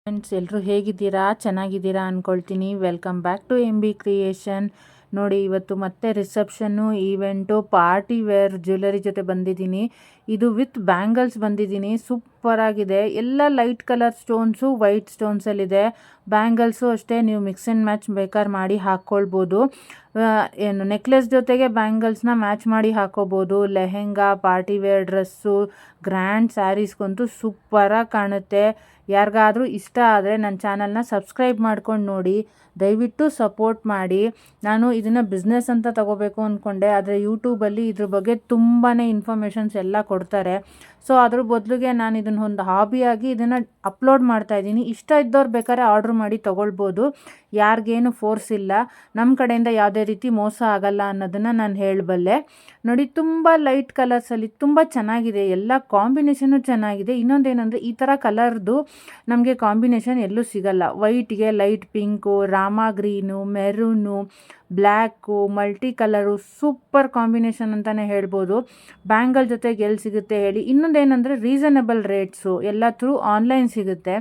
Friends, ಎಲ್ಲರೂ ಹೇಗಿದ್ದೀರಾ? ಚೆನ್ನಾಗಿದ್ದೀರಾ ಅಂದ್ಕೊಳ್ತೀನಿ. Welcome back to M B creation. ನೋಡಿ, ಇವತ್ತು ಮತ್ತೆ reception, event, party wear jewellery ಜೊತೆ ಬಂದಿದ್ದೀನಿ. ಇದು ವಿತ್ ಬ್ಯಾಂಗಲ್ಸ್ ಬಂದಿದ್ದೀನಿ. ಸೂಪರ್ ಆಗಿದೆ. ಎಲ್ಲ ಲೈಟ್ ಕಲರ್ ಸ್ಟೋನ್ಸು, ವೈಟ್ ಸ್ಟೋನ್ಸಲ್ಲಿದೆ. ಬ್ಯಾಂಗಲ್ಸು ಅಷ್ಟೇ, ನೀವು ಮಿಕ್ಸ್ ಆ್ಯಂಡ್ ಮ್ಯಾಚ್ ಬೇಕಾದ್ರೆ ಮಾಡಿ ಹಾಕ್ಕೊಳ್ಬೋದು. ನೆಕ್ಲೆಸ್ ಜೊತೆಗೆ ಬ್ಯಾಂಗಲ್ಸ್ನ ಮ್ಯಾಚ್ ಮಾಡಿ ಹಾಕೋಬೋದು. Lehenga, party wear dress, grand ಸ್ಯಾರೀಸ್ಗಂತೂ ಸೂಪರಾಗಿ ಕಾಣುತ್ತೆ. ಯಾರಿಗಾದರೂ ಇಷ್ಟ ಆದರೆ ನನ್ನ ಚಾನಲ್ನ ಸಬ್ಸ್ಕ್ರೈಬ್ ಮಾಡ್ಕೊಂಡು ನೋಡಿ, ದಯವಿಟ್ಟು ಸಪೋರ್ಟ್ ಮಾಡಿ. ನಾನು ಇದನ್ನು ಬಿಸ್ನೆಸ್ ಅಂತ ತಗೋಬೇಕು ಅಂದ್ಕೊಂಡೆ, ಆದರೆ ಯೂಟ್ಯೂಬಲ್ಲಿ ಇದ್ರ ಬಗ್ಗೆ ತುಂಬಾ ಇನ್ಫಾರ್ಮೇಷನ್ಸ್ ಎಲ್ಲ ಕೊಡ್ತಾರೆ. ಸೊ ಅದ್ರ ಬದಲಿಗೆ ನಾನು ಇದನ್ನು ಒಂದು ಹಾಬಿಯಾಗಿ ಇದನ್ನು ಅಪ್ಲೋಡ್ ಮಾಡ್ತಾಯಿದ್ದೀನಿ. ಇಷ್ಟ ಇದ್ದವ್ರು ಬೇಕಾದ್ರೆ ಆರ್ಡ್ರ್ ಮಾಡಿ ತೊಗೊಳ್ಬೋದು. ಯಾರಿಗೇನು ಫೋರ್ಸ್ ಇಲ್ಲ. ನಮ್ಮ ಕಡೆಯಿಂದ ಯಾವುದೇ ರೀತಿ ಮೋಸ ಆಗಲ್ಲ ಅನ್ನೋದನ್ನು ನಾನು ಹೇಳಬಲ್ಲೆ. ನೋಡಿ, ತುಂಬ ಲೈಟ್ ಕಲರ್ಸಲ್ಲಿ ತುಂಬ ಚೆನ್ನಾಗಿದೆ. ಎಲ್ಲ ಕಾಂಬಿನೇಷನ್ನು ಚೆನ್ನಾಗಿದೆ. ಇನ್ನೊಂದೇನೆಂದರೆ, ಈ ಥರ ಕಲರ್ದು ನಮಗೆ ಕಾಂಬಿನೇಷನ್ ಎಲ್ಲೂ ಸಿಗಲ್ಲ. ವೈಟ್ಗೆ light pink, Rama green, maroon, black, multi colour, super combination ಅಂತಲೇ ಹೇಳ್ಬೋದು. ಬ್ಯಾಂಗಲ್ ಜೊತೆಗೆ ಎಲ್ಲಿ ಸಿಗುತ್ತೆ ಹೇಳಿ? ಇನ್ನೊಂದೇನೆಂದರೆ, ರೀಸನಬಲ್ ರೇಟ್ಸು. ಎಲ್ಲ ಥ್ರೂ ಆನ್ಲೈನ್ ಸಿಗುತ್ತೆ.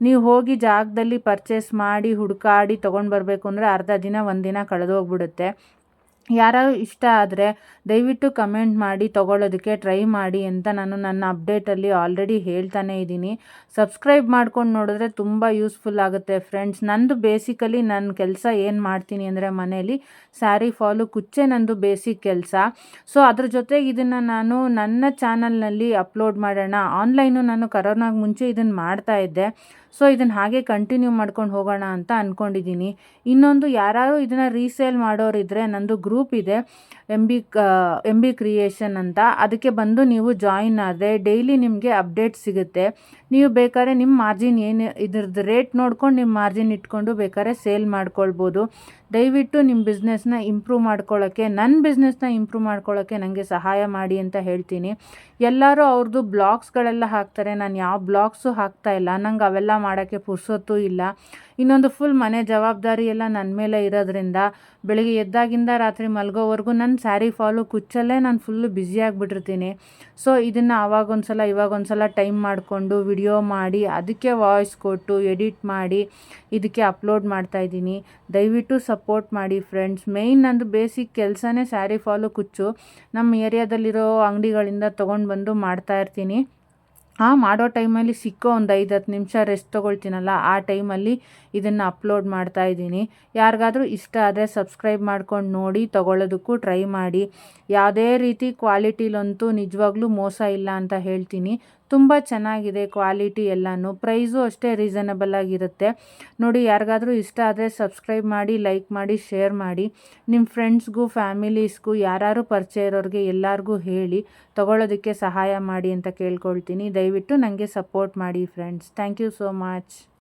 ನೀವು ಹೋಗಿ ಜಾಗದಲ್ಲಿ ಪರ್ಚೇಸ್ ಮಾಡಿ ಹುಡುಕಾಡಿ ತೊಗೊಂಡು ಬರಬೇಕು ಅಂದರೆ ಅರ್ಧ ದಿನ, ಒಂದಿನ ಕಳೆದೋಗ್ಬಿಡುತ್ತೆ. ಯಾರಾದ್ರು ಇಷ್ಟ ಆದರೆ ದಯವಿಟ್ಟು ಕಮೆಂಟ್ ಮಾಡಿ ತೊಗೊಳ್ಳೋದಕ್ಕೆ ಟ್ರೈ ಮಾಡಿ ಅಂತ ನಾನು ನನ್ನ ಅಪ್ಡೇಟಲ್ಲಿ ಆಲ್ರೆಡಿ ಹೇಳ್ತಾನೇ ಇದ್ದೀನಿ. ಸಬ್ಸ್ಕ್ರೈಬ್ ಮಾಡ್ಕೊಂಡು ನೋಡಿದ್ರೆ ತುಂಬ ಯೂಸ್ಫುಲ್ ಆಗುತ್ತೆ ಫ್ರೆಂಡ್ಸ್. ನಂದು ಬೇಸಿಕಲಿ ನನ್ನ ಕೆಲಸ ಏನು ಮಾಡ್ತೀನಿ ಅಂದರೆ, ಮನೇಲಿ ಸ್ಯಾರಿ ಫಾಲು ಕುಚ್ಚೆ ನಂದು ಬೇಸಿಕ್ ಕೆಲಸ. ಸೊ ಅದ್ರ ಜೊತೆಗೆ ಇದನ್ನು ನಾನು ನನ್ನ ಚಾನಲ್ನಲ್ಲಿ ಅಪ್ಲೋಡ್ ಮಾಡೋಣ. ಆನ್ಲೈನು ನಾನು ಕರೋನಾಗೆ ಮುಂಚೆ ಇದನ್ನು ಮಾಡ್ತಾಯಿದ್ದೆ. ಸೊ ಇದನ್ನು ಹಾಗೆ ಕಂಟಿನ್ಯೂ ಮಾಡ್ಕೊಂಡು ಹೋಗೋಣ ಅಂತ ಅಂದ್ಕೊಂಡಿದ್ದೀನಿ. ಇನ್ನೊಂದು, ಯಾರು ಇದನ್ನು ರೀಸೇಲ್ ಮಾಡೋರಿದ್ದರೆ, ನಂದು ಗ್ರೂಪ್ ಇದೆ ಎಂ ಬಿ ಕ್ರಿಯೇಷನ್ ಅಂತ. ಅದಕ್ಕೆ ಬಂದು ನೀವು ಜಾಯಿನ್ ಆದರೆ ಡೈಲಿ ನಿಮಗೆ ಅಪ್ಡೇಟ್ ಸಿಗುತ್ತೆ. ನೀವು ಬೇಕಾದ್ರೆ ನಿಮ್ಮ ಮಾರ್ಜಿನ್ ಏನು ಇದ್ರದ್ದು ರೇಟ್ ನೋಡ್ಕೊಂಡು ನಿಮ್ಮ ಮಾರ್ಜಿನ್ ಇಟ್ಕೊಂಡು ಬೇಕಾದ್ರೆ ಸೇಲ್ ಮಾಡ್ಕೊಳ್ಬೋದು. ದಯವಿಟ್ಟು ನಿಮ್ಮ ಬಿಸ್ನೆಸ್ನ ಇಂಪ್ರೂವ್ ಮಾಡ್ಕೊಳ್ಳೋಕ್ಕೆ, ನನ್ನ ಬಿಸ್ನೆಸ್ನ ಇಂಪ್ರೂವ್ ಮಾಡ್ಕೊಳ್ಳೋಕ್ಕೆ ನನಗೆ ಸಹಾಯ ಮಾಡಿ ಅಂತ ಹೇಳ್ತೀನಿ. ಎಲ್ಲರೂ ಅವ್ರದ್ದು ಬ್ಲಾಗ್ಸ್ಗಳೆಲ್ಲ ಹಾಕ್ತಾರೆ. ನಾನು ಯಾವ ಬ್ಲಾಗ್ಸು ಹಾಕ್ತಾಯಿಲ್ಲ. ನಂಗೆ ಅವೆಲ್ಲ ಮಾಡೋಕ್ಕೆ ಪುರ್ಸೊತ್ತೂ ಇಲ್ಲ. ಇನ್ನೊಂದು, ಫುಲ್ ಮನೆ ಜವಾಬ್ದಾರಿ ಎಲ್ಲ ನನ್ನ ಮೇಲೆ ಇರೋದ್ರಿಂದ ಬೆಳಿಗ್ಗೆ ಎದ್ದಾಗಿಂದ ರಾತ್ರಿ ಮಲಗೋವರೆಗೂ ನನ್ನ ಸ್ಯಾರಿ ಫಾಲು ಕುಚ್ಚಲ್ಲೇ ನಾನು ಫುಲ್ಲು ಬ್ಯುಸಿಯಾಗಿಬಿಟ್ಟಿರ್ತೀನಿ. ಸೊ ಇದನ್ನು ಇವಾಗೊಂದ್ಸಲ ಟೈಮ್ ಮಾಡಿಕೊಂಡು ವಿಡಿಯೋ ಮಾಡಿ, ಅದಕ್ಕೆ ವಾಯ್ಸ್ ಕೊಟ್ಟು ಎಡಿಟ್ ಮಾಡಿ ಇದಕ್ಕೆ ಅಪ್ಲೋಡ್ ಮಾಡ್ತಾಯಿದ್ದೀನಿ. ದಯವಿಟ್ಟು ಸಪೋರ್ಟ್ ಮಾಡಿ ಫ್ರೆಂಡ್ಸ್. ಮೇಯ್ನ್ ನಂದು ಬೇಸಿಕ್ ಕೆಲಸನೇ ಸ್ಯಾರಿ ಫಾಲು ಕುಚ್ಚು. ನಮ್ಮ ಏರಿಯಾದಲ್ಲಿರೋ ಅಂಗಡಿಗಳಿಂದ ತೊಗೊಂಡು ಬಂದು ಮಾಡ್ತಾಯಿರ್ತೀನಿ. ಮಾಡೋ ಟೈಮಲ್ಲಿ ಸಿಕ್ಕೋ ಒಂದು 5-10 ನಿಮಿಷ ರೆಸ್ಟ್ ತೊಗೊಳ್ತೀನಲ್ಲ, ಆ ಟೈಮಲ್ಲಿ ಇದನ್ನು ಅಪ್ಲೋಡ್ ಮಾಡ್ತಾಯಿದ್ದೀನಿ. ಯಾರಿಗಾದರೂ ಇಷ್ಟ ಆದರೆ ಸಬ್ಸ್ಕ್ರೈಬ್ ಮಾಡ್ಕೊಂಡು ನೋಡಿ, ತೊಗೊಳ್ಳೋದಕ್ಕೂ ಟ್ರೈ ಮಾಡಿ. ಯಾವುದೇ ರೀತಿ ಕ್ವಾಲಿಟಿಲಂತೂ ನಿಜವಾಗ್ಲೂ ಮೋಸ ಇಲ್ಲ ಅಂತ ಹೇಳ್ತೀನಿ. ತುಂಬ ಚೆನ್ನಾಗಿದೆ ಕ್ವಾಲಿಟಿ ಎಲ್ಲನೂ. ಪ್ರೈಸು ಅಷ್ಟೇ ರೀಸನಬಲ್ ಆಗಿರುತ್ತೆ. ನೋಡಿ, ಯಾರಿಗಾದರೂ ಇಷ್ಟ ಆದರೆ ಸಬ್ಸ್ಕ್ರೈಬ್ ಮಾಡಿ, ಲೈಕ್ ಮಾಡಿ, ಶೇರ್ ಮಾಡಿ. ನಿಮ್ಮ ಫ್ರೆಂಡ್ಸ್ಗೂ, ಫ್ಯಾಮಿಲೀಸ್ಗೂ, ಯಾರು ಪರಿಚಯ ಇರೋರಿಗೆ ಎಲ್ಲರಿಗೂ ಹೇಳಿ ತೊಗೊಳ್ಳೋದಕ್ಕೆ ಸಹಾಯ ಮಾಡಿ ಅಂತ ಕೇಳ್ಕೊಳ್ತೀನಿ. ದಯವಿಟ್ಟು ನನಗೆ ಸಪೋರ್ಟ್ ಮಾಡಿ friends. Thank you so much.